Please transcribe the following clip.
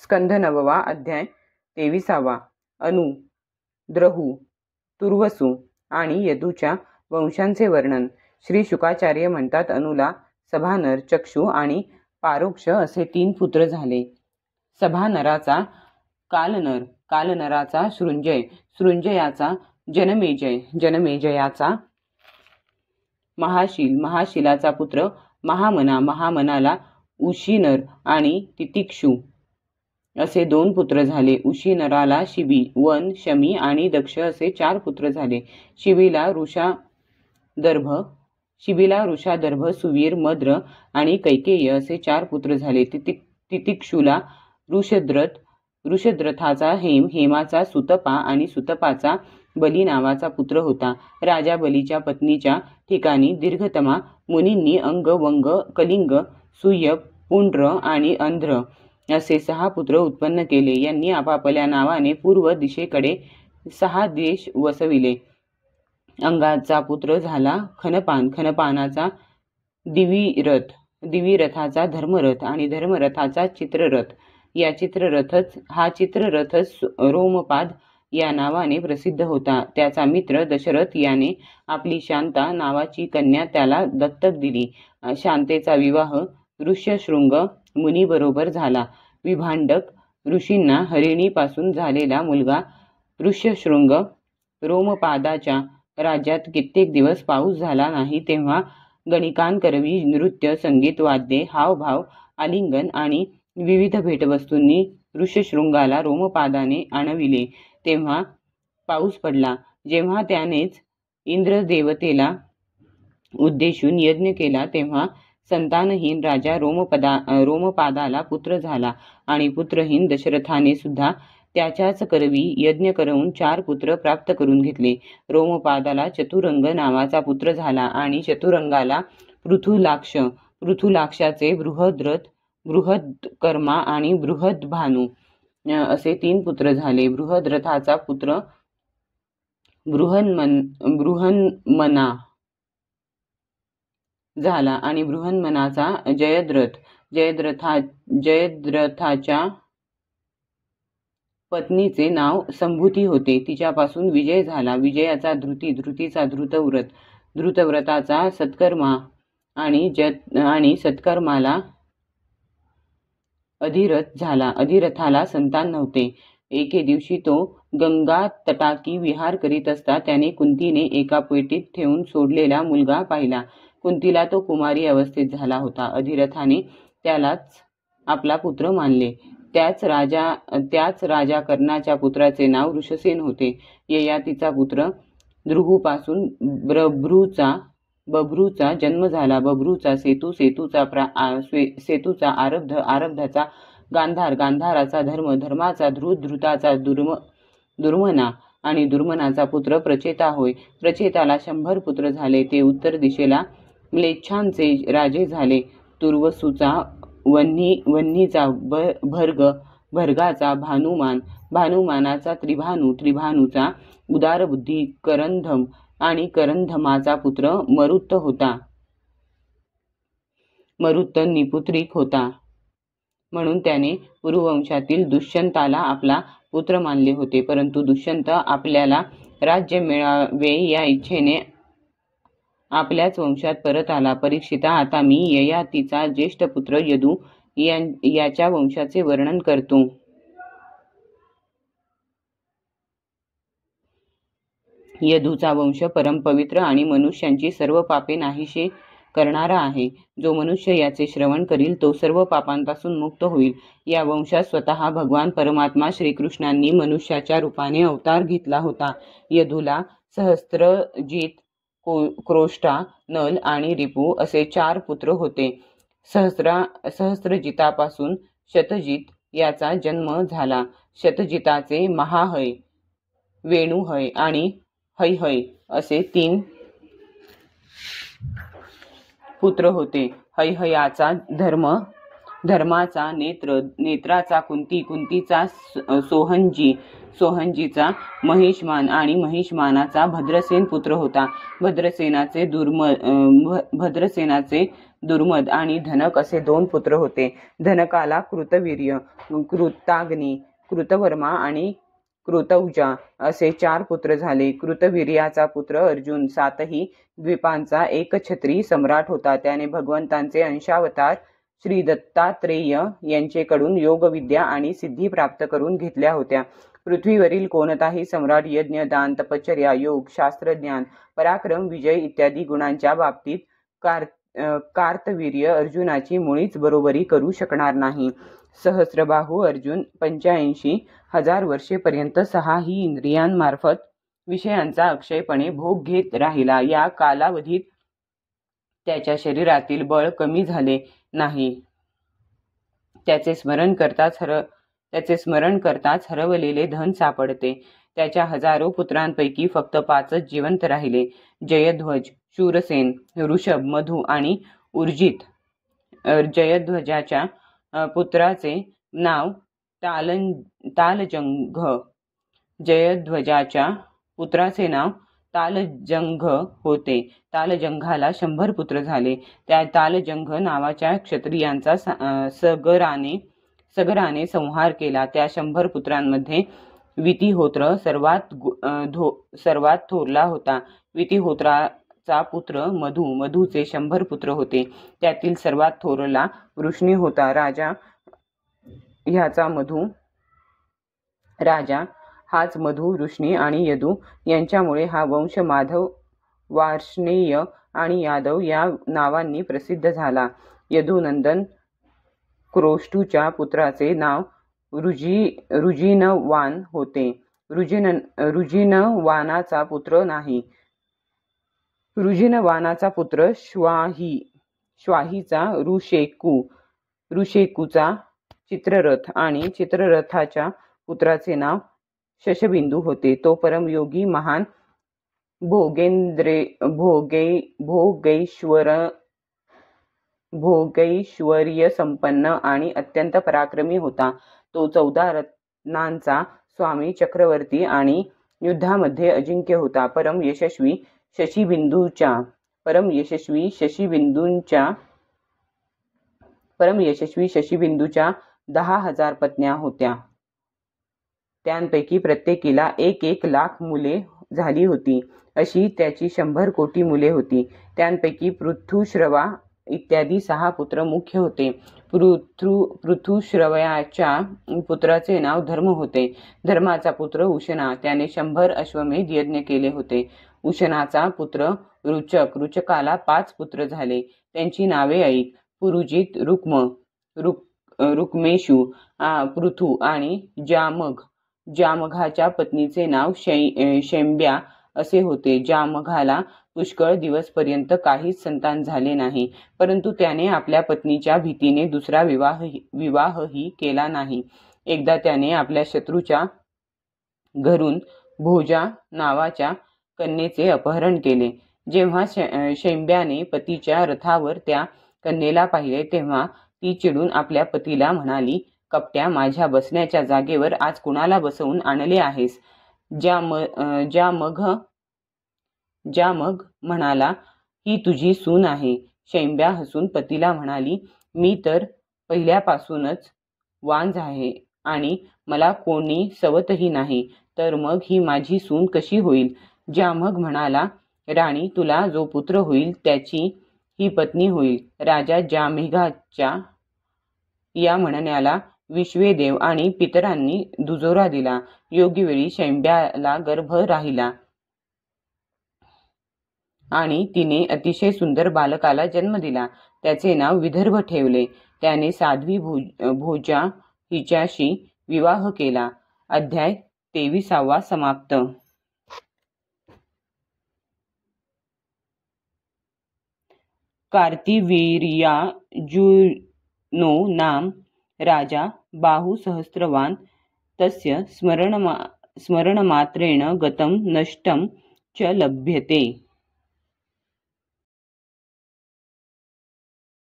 स्कंध 9 अध्याय 23. अनु, द्रहु, तुर्वसु आणि यदूच्या वंशांचे वर्णन. श्री शुकाचार्य म्हणतात, अनुला सभानर, चक्षु आणि पारोक्ष असे 3 पुत्र झाले. सभानराचा कालनर, कालनराचा सृंजय, सृंजयाचा जनमेजय, जनमेजयाचा महाशील, महाशीलाचा पुत्र महामना, महामनाला उशीनर आणि तितिक्षु असे 2 पुत्र झाले. उशीनराला शिबी, वन, शमी आणि दक्ष असे 4 पुत्र झाले. शिबीला वृषादर्भ, सुवीर, मद्र आणि कैकेय असे 4 पुत्र झाले. तितिक्षुला वृषद्रथाचा हेम, हेमाचा सुतपा आणि सुतपाचा बली नावाचा पुत्र होता. राजा बलीच्या पत्नीच्या ठिकाणी दीर्घतमा मुनींनी अंग, वंग, कलिंग, सुय, पुंड्र आणि अंध्र असे 6 पुत्र उत्पन्न केले. यांनी आपापल्या नावाने पूर्व दिशेकडे 6 देश वसविले. अंगाचा पुत्र झाला खनपान, खनपानाचा दिविरथ, दिविरथाचा धर्मरथ आणि धर्मरथाचा चित्ररथ. हा चित्ररथच रोमपाद या नावाने प्रसिद्ध होता. त्याचा मित्र दशरथ याने आपली शांता नावाची कन्या त्याला दत्तक दिली. शांतेचा विवाह ऋष्यशृंग मुनीबरोबर झाला. विभांडक ऋषींना हरिणीपासून झालेला मुलगा ऋष्यशृंग. रोमपादाच्या राज्यात कित्येक दिवस पाऊस झाला नाही. तेव्हा गणिकांकरवी नृत्य, संगीत, वाद्ये, हावभाव, आलिंगन आणि विविध भेटवस्तूंनी ऋष्यशृंगाला रोमपादाने आणविले. तेव्हा पाऊस पडला. जेव्हा त्यानेच इंद्रदेवतेला उद्देशून यज्ञ केला तेव्हा संतानहीन राजा रोमपादाला पुत्र झाला आणि पुत्रहीन दशरथाने सुद्धा त्याच्याच करवी यज्ञ करून 4 पुत्र प्राप्त करून घेतले. रोमपादाला चतुरंग नावाचा पुत्र झाला आणि चतुरंगाला पृथुलाक्ष, पृथुलाक्षाचे बृहद्रथ, बृहद्कर्मा आणि बृहद्भानु असे 3 पुत्र झाले. बृहद्रथाचा पुत्र बृहन्मना झाला आणि बृहन्मनाचा जयद्रथ. जयद्रथाच्या पत्नीचे नाव संभूती होते. तिच्यापासून विजय झाला. विजयाचा धृती, धृतीचा धृतव्रत, धृतव्रताचा सत्कर्मा आणि सत्कर्माला अधिरथ झाला. अधिरथाला संतान नव्हते. एके दिवशी तो गंगा तटाकी विहार करीत असता त्याने कुंतीने एका पेटीत ठेवून सोडलेला मुलगा पाहिला. कुंतीला तो कुमारी अवस्थेत झाला होता. अधिरथाने त्यालाच आपला पुत्र मानले. त्याच राजा कर्णाच्या पुत्राचे नाव ऋषसेन होते. ययातीचा पुत्र द्रुहूपासून बभ्रूचा जन्म झाला. बभ्रूचा सेतू, सेतूचा आरब्ध, आरब्धाचा गांधार, गांधाराचा धर्म, धर्माचा धृत, धृताचा दुर्मना आणि दुर्मनाचा पुत्र प्रचेता होय. प्रचेताला 100 पुत्र झाले. ते उत्तर दिशेला म्लेच्छांचे राजे झाले. तुर्वसूचा वह्नीचा भर्ग, भर्गाचा भानुमान, भानुमानाचा त्रिभानु, त्रिभानुचा उदारबुद्धी करंधम आणि करंधमाचा पुत्र मरुत होता. मरुत निपुत्रिक होता म्हणून त्याने पुरुवंशातील दुष्यंताला आपला पुत्र मानले होते. परंतु दुष्यंत आपल्याला राज्य मिळावे या इच्छेने आपल्याच वंशात परत आला. परीक्षिता, आता मी ययातीचा ज्येष्ठ पुत्र यदू याच्या वंशाचे वर्णन करतो. यदूचा वंश परमपवित्र आणि मनुष्यांची सर्व पापे नाहीशी करणारा आहे. जो मनुष्य याचे श्रवण करील तो सर्व पापांपासून मुक्त होईल. या वंशात स्वतः भगवान परमात्मा श्रीकृष्णांनी मनुष्याच्या रूपाने अवतार घेतला होता. यदूला सहस्त्रजित, क्रोष्टा, नल आणि रिपू असे 4 पुत्र होते. सहस्त्रजितापासून शतजित याचा जन्म झाला. शतजिताचे महाहय, वेणुहय आणि हैहय असे 3 पुत्र होते. हैहयाचा धर्म, धर्माचा नेत्र, नेत्राचा कुंती, कुंतीचा सोहंजी, सोहंजीचा महिष्मान आणि महिष्मानाचा भद्रसेन पुत्र होता. भद्रसेनाचे दुर्मद आणि धनक असे 2 पुत्र होते. धनकाला कृतवीर्य, कृताग्नी, कृतवर्मा आणि कृतौजा असे 4 पुत्र झाले. कृतवीर्याचा पुत्र अर्जुन 7ही द्वीपांचा एकछत्री सम्राट होता. त्याने भगवंतांचे अंशावतार श्री दत्तात्रेय यांचेकडून योगविद्या आणि सिद्धी प्राप्त करून घेतल्या होत्या. पृथ्वीवरील कोणताही सम्राट यज्ञ, दान, तपश्चर्या, योग, शास्त्रज्ञान, पराक्रम, विजय इत्यादी गुणांच्या बाबतीत कार्तवीर्य अर्जुनाची मुळीच बरोबरी करू शकणार नाही. सहस्रबाहू अर्जुन 85,000 वर्षेपर्यंत 6ही इंद्रियांमार्फत विषयांचा अक्षयपणे भोग घेत राहिला. या कालावधीत त्याच्या शरीरातील बळ कमी झाले नाही. त्याचे स्मरण करताच हरवलेले धन सापडते. त्याच्या हजारो पुत्रांपैकी फक्त 5च जिवंत राहिले. जयध्वज, शूरसेन, ऋषभ, मधु आणि उर्जित. जयध्वजाच्या पुत्राचे नाव तालजंघ. जयध्वजाच्या पुत्राचे नाव तालजंघ होते. तालजंघाला 100 पुत्र झाले. त्या तालजंघ नावाच्या क्षत्रियांचा सगराने संहार केला. त्या 100 पुत्रांमध्ये वितिहोत्र सर्वात थोरला होता. वितिहोत्राचा पुत्र मधूचे 100 पुत्र होते. त्यातील सर्वात थोरला वृष्णी होता. राजा हाच मधु, वृष्णी आणि यदू यांच्यामुळे हा वंश माधव, वार्ष्णेय आणि यादव या नावांनी प्रसिद्ध झाला. यदुनंदन क्रोष्टूच्या पुत्राचे नाव रुजिनवान होते. रुजिनवानाचा पुत्र श्वाहीचा ऋषेकूचा चित्ररथ आणि चित्ररथाच्या पुत्राचे नाव शशबिंदू होते. तो परमयोगी, महान, भोगैश्वर्य संपन्न आणि अत्यंत पराक्रमी होता. तो 14 रत्नांचा स्वामी, चक्रवर्ती आणि युद्धामध्ये अजिंक्य होता. परम यशस्वी शशीबिंदूच्या 10,000 पत्न्या होत्या. त्यांपैकी प्रत्येकीला 1 लाख मुले झाली होती. अशी त्याची 100 कोटी मुले होती. त्यांपैकी पृथुश्रवा इत्यादी 6 पुत्र मुख्य होते. पृथुश्रवयाच्या पुत्राचे नाव धर्म होते. धर्माचा पुत्र उशना, त्याने 100 अश्वमेध यज्ञ केले होते. उशनाचा पुत्र रुचक, रुचकाला 5 पुत्र झाले. त्यांची नावे ऐक: पुरुजित, रुक्मेशू, पृथु आणि जामग. जामघाच्या पत्नीचे नाव शेंब्या असे होते. जामघाला पुष्कळ दिवसपर्यंत काहीच संतान झाले नाही, परंतु त्याने आपल्या पत्नीच्या भीतीने दुसरा विवाहही केला नाही. एकदा त्याने आपल्या शत्रूच्या घरून भोजा नावाच्या कन्येचे अपहरण केले. जेव्हा शेंब्याने पतीच्या रथावर त्या कन्येला पाहिले तेव्हा ती चिडून आपल्या पतीला म्हणाली, कपट्या, माझ्या बसण्याच्या जागेवर आज कुणाला बसवून आणले आहेस? जामग म्हणाला, ही तुझी सून आहे. शेंब्या हसून पतीला म्हणाली, मी तर पहिल्यापासूनच वांझ आहे आणि मला कोणी सवतही नाही, तर मग ही माझी सून कशी होईल? जामग म्हणाला, राणी, तुला जो पुत्र होईल त्याची ही पत्नी होईल. राजा जामेघाच्या या म्हणण्याला विश्वेदेव आणि पितरांनी दुजोरा दिला. योग्यवेळी शेंब्याला गर्भ राहिला आणि तिने अतिशय सुंदर बालकाला जन्म दिला. त्याचे नाव विदर्भ ठेवले. त्याने साध्वी भोजा हिच्याशी विवाह केला. अध्याय 23 समाप्त. कार्तिवीर्यार्जुनो नाम राजा बाहुसहस्रवान् तस्य स्मरणमात्रेण गतं नष्टं च लभ्यते.